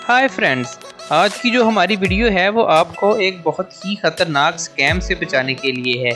Hi friends, आज की जो हमारी वीडियो है वो आपको एक बहुत ही ख़तरनाक स्कैम से बचाने के लिए है।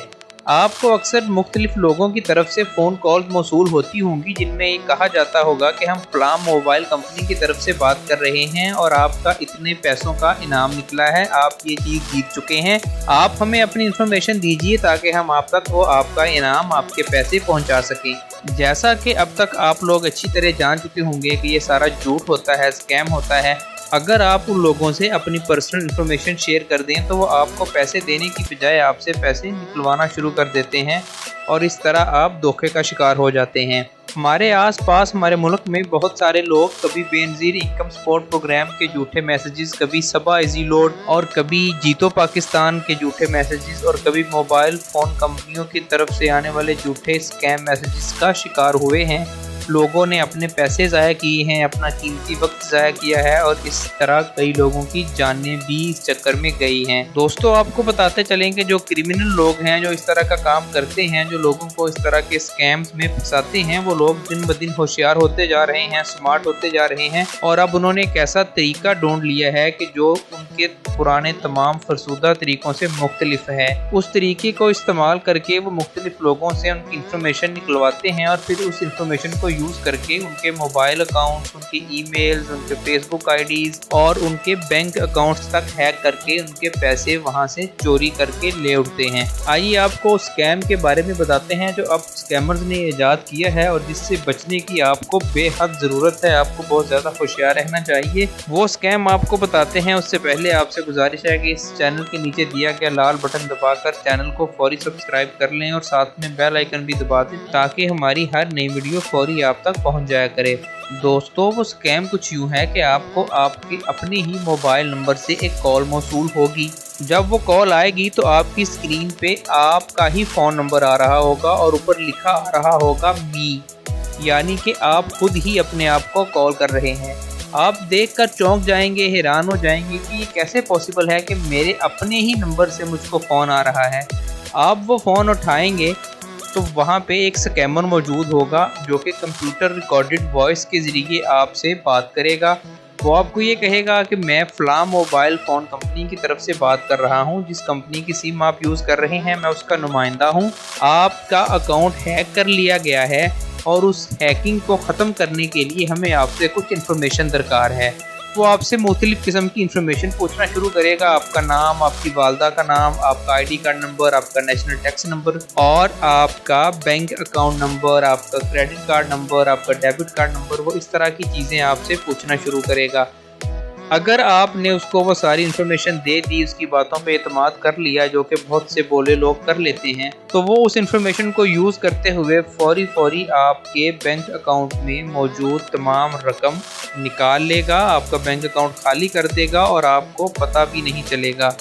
आपको अक्सर मुख्तलिफ लोगों की तरफ से फ़ोन कॉल मौसूल होती होंगी जिनमें ये कहा जाता होगा कि हम फलां मोबाइल कंपनी की तरफ से बात कर रहे हैं और आपका इतने पैसों का इनाम निकला है, आप ये चीज़ जीत चुके हैं, आप हमें अपनी इन्फॉर्मेशन दीजिए ताकि हम आप तक वो आपका इनाम, आपके पैसे पहुंचा सकें। जैसा कि अब तक आप लोग अच्छी तरह जान चुके होंगे कि ये सारा झूठ होता है, स्कैम होता है। अगर आप उन लोगों से अपनी पर्सनल इन्फॉर्मेशन शेयर कर दें तो वो आपको पैसे देने की बजाय आपसे पैसे निकलवाना शुरू कर देते हैं और इस तरह आप धोखे का शिकार हो जाते हैं। हमारे आसपास हमारे मुल्क में बहुत सारे लोग कभी बेनज़ीर इनकम सपोर्ट प्रोग्राम के झूठे मैसेजेस, कभी सबा इजी लोड और कभी जीतो पाकिस्तान के झूठे मैसेजेस और कभी मोबाइल फ़ोन कंपनियों की तरफ से आने वाले झूठे स्कैम मैसेजेस का शिकार हुए हैं। लोगों ने अपने पैसे ज़ाया किए हैं, अपना कीमती वक्त ज़ाया किया है और इस तरह कई लोगों की जानें भी इस चक्कर में गई हैं। दोस्तों, आपको बताते चलें कि जो क्रिमिनल लोग हैं, जो इस तरह का काम करते हैं, जो लोगों को इस तरह के स्कैम्स में फंसाते हैं, वो लोग दिन ब दिन होशियार होते जा रहे हैं, स्मार्ट होते जा रहे हैं और अब उन्होंने एक ऐसा तरीका ढूंढ लिया है कि जो उनके पुराने तमाम फरसूदा तरीकों से मुख्तलिफ है। उस तरीके को इस्तेमाल करके वो मुख्तलिफ लोगों से उनकी इंफॉर्मेशन निकलवाते हैं और फिर उस इंफॉर्मेशन को यूज़ करके उनके मोबाइल अकाउंट्स, उनके ईमेल्स, उनके फेसबुक आईडीज़ और उनके बैंक अकाउंट्स तक हैक करके उनके पैसे वहां से चोरी करके ले उठते हैं। आइए आपको स्कैम के बारे में बताते हैं जो अब स्कैमर्स ने ईजाद किया है और जिससे बचने की आपको बेहद ज़रूरत है। आपको बहुत ज़्यादा होशियार रहना चाहिए। वो स्कैम आपको बताते हैं, उससे पहले आपसे गुजारिश है कि इस चैनल के नीचे दिया गया लाल बटन दबाकर चैनल को फौरी सब्सक्राइब कर लें और साथ में बेल आइकन भी दबा दें ताकि हमारी हर नई वीडियो फौरी आप तक पहुंच जाया करे। दोस्तों, वो स्कैम कुछ यूं है कि आपको आपके अपने ही मोबाइल नंबर से एक कॉल मौसूल होगी। जब वो कॉल आएगी तो आपकी स्क्रीन पे आपका ही फ़ोन नंबर आ रहा होगा और ऊपर लिखा आ रहा होगा मी, यानी कि आप खुद ही अपने आप को कॉल कर रहे हैं। आप देखकर चौंक जाएंगे, हैरान हो जाएंगे कि ये कैसे पॉसिबल है कि मेरे अपने ही नंबर से मुझको फ़ोन आ रहा है। आप वो फ़ोन उठाएंगे तो वहाँ पे एक स्कैमर मौजूद होगा जो कि कंप्यूटर रिकॉर्डेड वॉइस के ज़रिए आपसे बात करेगा। वो आपको ये कहेगा कि मैं फ़लाँ मोबाइल फ़ोन कंपनी की तरफ से बात कर रहा हूँ, जिस कंपनी की सिम आप यूज़ कर रहे हैं मैं उसका नुमाइंदा हूँ। आपका अकाउंट हैक कर लिया गया है और उस हैकिंग को ख़त्म करने के लिए हमें आपसे कुछ इन्फॉर्मेशन दरकार है। वो आपसे मुख्तलिफ़ किस्म की इन्फॉर्मेशन पूछना शुरू करेगा। आपका नाम, आपकी वालदा का नाम, आपका ID कार्ड नंबर, आपका नेशनल टैक्स नंबर और आपका बैंक अकाउंट नंबर, आपका क्रेडिट कार्ड नंबर, आपका डेबिट कार्ड नंबर, वो इस तरह की चीज़ें आपसे पूछना शुरू करेगा। अगर आपने उसको वो सारी इन्फॉर्मेशन दे दी, उसकी बातों पे एतमाद कर लिया, जो कि बहुत से बोले लोग कर लेते हैं, तो वो उस इन्फॉर्मेशन को यूज़ करते हुए फौरी आपके बैंक अकाउंट में मौजूद तमाम रकम निकाल लेगा, आपका बैंक अकाउंट खाली कर देगा और आपको पता भी नहीं चलेगा।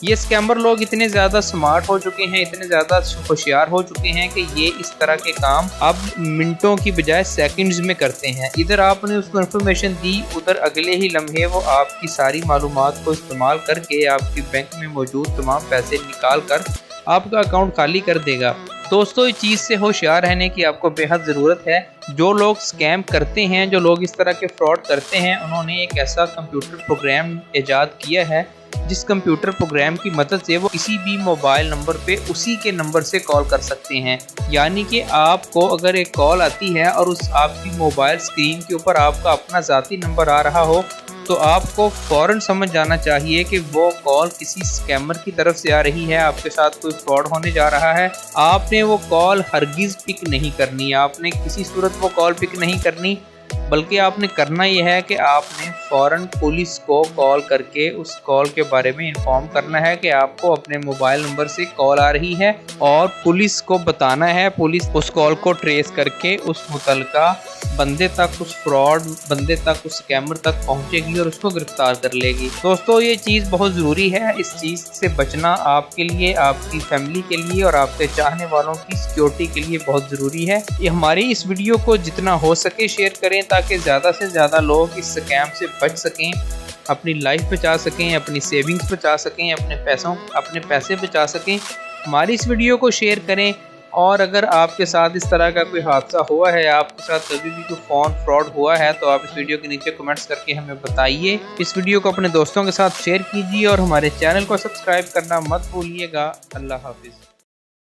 ये स्कैमर लोग इतने ज़्यादा स्मार्ट हो चुके हैं, इतने ज़्यादा होशियार हो चुके हैं कि ये इस तरह के काम अब मिनटों की बजाय सेकंड्स में करते हैं। इधर आपने उसको इन्फॉर्मेशन दी, उधर अगले ही लम्हे वो आपकी सारी मालूमात को इस्तेमाल करके आपके बैंक में मौजूद तमाम पैसे निकाल कर आपका अकाउंट खाली कर देगा। दोस्तों, इस चीज़ से होशियार रहने की आपको बेहद ज़रूरत है। जो लोग स्कैम करते हैं, जो लोग इस तरह के फ्रॉड करते हैं, उन्होंने एक ऐसा कंप्यूटर प्रोग्राम ईजाद किया है जिस कंप्यूटर प्रोग्राम की मदद से वो किसी भी मोबाइल नंबर पे उसी के नंबर से कॉल कर सकते हैं। यानी कि आपको अगर एक कॉल आती है और उस आपकी मोबाइल स्क्रीन के ऊपर आपका अपना ज़ाती नंबर आ रहा हो तो आपको फ़ौरन समझ जाना चाहिए कि वो कॉल किसी स्कैमर की तरफ से आ रही है, आपके साथ कोई फ्रॉड होने जा रहा है। आपने वो कॉल हरगिज़ पिक नहीं करनी, आपने किसी सूरत वो कॉल पिक नहीं करनी, बल्कि आपने करना यह है कि आपने फ़ौरन पुलिस को कॉल करके उस कॉल के बारे में इन्फॉर्म करना है कि आपको अपने मोबाइल नंबर से कॉल आ रही है और पुलिस को बताना है। पुलिस उस कॉल को ट्रेस करके उस मुतलका बंदे तक, उस फ्रॉड बंदे तक, उस स्कैमर तक पहुंचेगी और उसको गिरफ्तार कर लेगी। दोस्तों, ये चीज़ बहुत ज़रूरी है। इस चीज़ से बचना आपके लिए, आपकी फैमिली के लिए और आपके चाहने वालों की सिक्योरिटी के लिए बहुत ज़रूरी है। ये हमारी इस वीडियो को जितना हो सके शेयर करें ताकि ज़्यादा से ज़्यादा लोग इस स्कैम से बच सकें, अपनी लाइफ बचा सकें, अपनी सेविंग्स बचा सकें, अपने पैसे बचा सकें। हमारी इस वीडियो को शेयर करें और अगर आपके साथ इस तरह का कोई हादसा हुआ है, आपके साथ कभी भी कोई फ़ोन फ्रॉड हुआ है, तो आप इस वीडियो के नीचे कमेंट्स करके हमें बताइए। इस वीडियो को अपने दोस्तों के साथ शेयर कीजिए और हमारे चैनल को सब्सक्राइब करना मत भूलिएगा। अल्लाह हाफिज़।